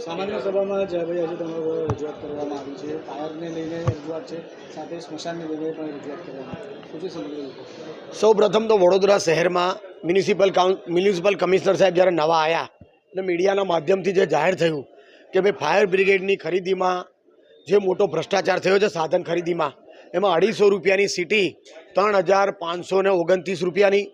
સામાન્ય સભામાં જયભાઈ આજે તમારો રજૂઆત કરવામાં આવી છે, ફાયરને લઈને રજૂઆત છે, સાથે સ્મશાનને લઈને પણ રજૂઆત કરવામાં આવી છે, શું સમજાયું? સૌ પ્રથમ તો વડોદરા શહેરમાં મ્યુનિસિપલ કમિશનર સાહેબ જ્યારે નવા આવ્યા અને મીડિયાના માધ્યમથી જે જાહેર થયું કે ભાઈ ફાયર બ્રિગેડની ખરીદીમાં જે મોટો ભ્રષ્ટાચાર થયો છે સાધન ખરીદીમાં, એમાં 250 રૂપિયાની સીટી, 3529 રૂપિયાની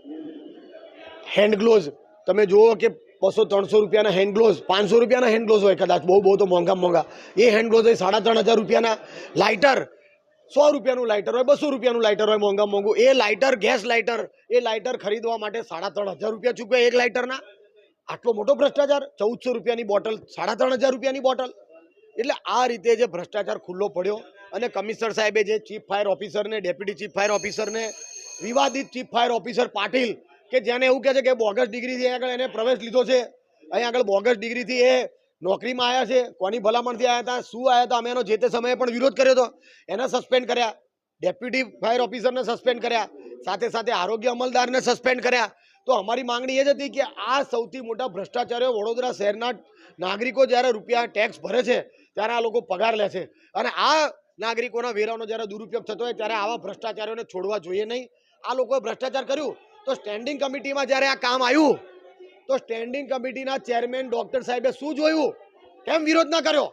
હેન્ડ ગ્લોવ્સ, તમે જુઓ કે 200-300 રૂપિયાના હેન્ડ ગ્લોવ્સ, 500 રૂપિયાના હેન્ડ ગ્લોવ્સ હોય કદાચ, બહુ તો મોંઘા એ હેન્ડ ગ્લોવ્સ હોય, 3500 રૂપિયાના લાઇટર, 100 રૂપિયાનું લાઇટર હોય, 200 રૂપિયાનું લાઇટર હોય, મોંઘું એ લાઇટર, ગેસ લાઇટર, એ લાઇટર ખરીદવા માટે 3500 રૂપિયા ચૂકવે એક લાઇટરના. આટલો મોટો ભ્રષ્ટાચાર. 1400 રૂપિયાની બોટલ, 3500 રૂપિયાની બોટલ. એટલે આ રીતે જે ભ્રષ્ટાચાર ખુલ્લો પડ્યો અને કમિશનર સાહેબે જે ચીફ ફાયર ઓફિસરને, ડેપ્યુટી ચીફ ફાયર ઓફિસરને, વિવાદિત ચીફ ફાયર ઓફિસર પાટીલ કે જેને એવું કહે છે કે બોગસ ડિગ્રીથી આગળ એને પ્રવેશ લીધો છે, અહીં આગળ બોગસ ડિગ્રીથી એ નોકરીમાં આવ્યા છે, કોની ભલામણથી આવ્યા હતા, શું આવ્યા હતા, અમે એનો જે તે સમયે પણ વિરોધ કર્યો હતો, એને સસ્પેન્ડ કર્યા, ડેપ્યુટી ફાયર ઓફિસરને સસ્પેન્ડ કર્યા, સાથે સાથે આરોગ્ય અમલદારને સસ્પેન્ડ કર્યા. તો અમારી માંગણી એ જ હતી કે આ સૌથી મોટા ભ્રષ્ટાચારીઓ વડોદરા શહેરના નાગરિકો જ્યારે રૂપિયા ટેક્સ ભરે છે ત્યારે આ લોકો પગાર લે છે, અને આ નાગરિકોના વેરાનો જ્યારે દુરુપયોગ થતો હોય ત્યારે આવા ભ્રષ્ટાચારીઓને છોડવા જોઈએ નહીં. આ લોકોએ ભ્રષ્ટાચાર કર્યું તો સ્ટેન્ડિંગ કમિટીમાં જ્યારે આ કામ આવ્યું તો સ્ટેન્ડિંગ કમિટીના ચેરમેન ડોક્ટર સાહેબે શું જોયું, કેમ વિરોધ ના કર્યો?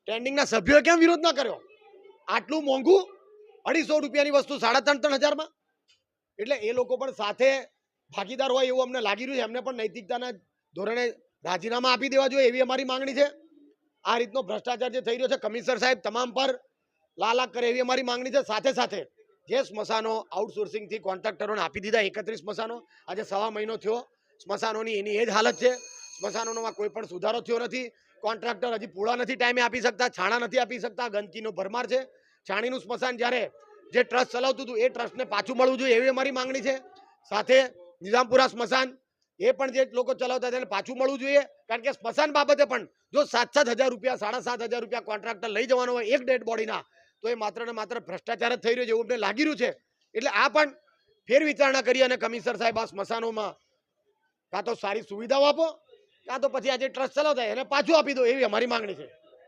સ્ટેન્ડિંગના સભ્યોએ કેમ વિરોધ ના કર્યો? આટલું મોંઘું 250 રૂપિયાની વસ્તુ 3,500-4,000માં. એટલે એ લોકો પણ સાથે ભાગીદાર હોય એવું અમને લાગી રહ્યું છે. એમને પણ નૈતિકતાના ધોરણે રાજીનામા આપી દેવા જોઈએ એવી અમારી માંગણી છે. આ રીતનો ભ્રષ્ટાચાર જે થઈ રહ્યો છે કમિશનર સાહેબ તમામ પર લાલાક કરે એવી અમારી માંગણી છે. સાથે સાથે જે સ્મશાનો આઉટસોર્સિંગથી કોન્ટ્રાક્ટરોને આપી દીધા 31 સ્મશાનો, આજે 1.5 મહિનો થયો, સ્મશાનોની એની એ જ હાલત છે. સ્મશાનોમાં કોઈ પણ સુધારો થયો નથી. કોન્ટ્રાક્ટર હજી પૂળા નથી ટાઈમે આપી શકતા, છાણા નથી આપી શકતા, ગંદકીનો ભરમાર છે. છાણીનું સ્મશાન જ્યારે જે ટ્રસ્ટ ચલાવતું હતું એ ટ્રસ્ટને પાછું મળવું જોઈએ એવી અમારી માંગણી છે. સાથે નિઝામપુરા સ્મશાન એ પણ જે લોકો ચલાવતા તેને પાછું મળવું જોઈએ, કારણ કે સ્મશાન બાબતે પણ જો 7,000 રૂપિયા, 7,500 રૂપિયા કોન્ટ્રાક્ટર લઈ જવાનો હોય એક ડેડ બોડીના, તો એ માત્ર ને માત્ર ભ્રષ્ટાચાર જ થઈ રહ્યો છે એવું અમને લાગી રહ્યું છે. એટલે આ પણ ફેર વિચારણા કરી અને કમિશનર સાહેબ આ સ્મશાનોમાં કાં તો સારી સુવિધાઓ આપો, કાં તો પછી આજે ટ્રસ્ટ ચલાવતા એને પાછું આપી દો એવી અમારી માંગણી છે.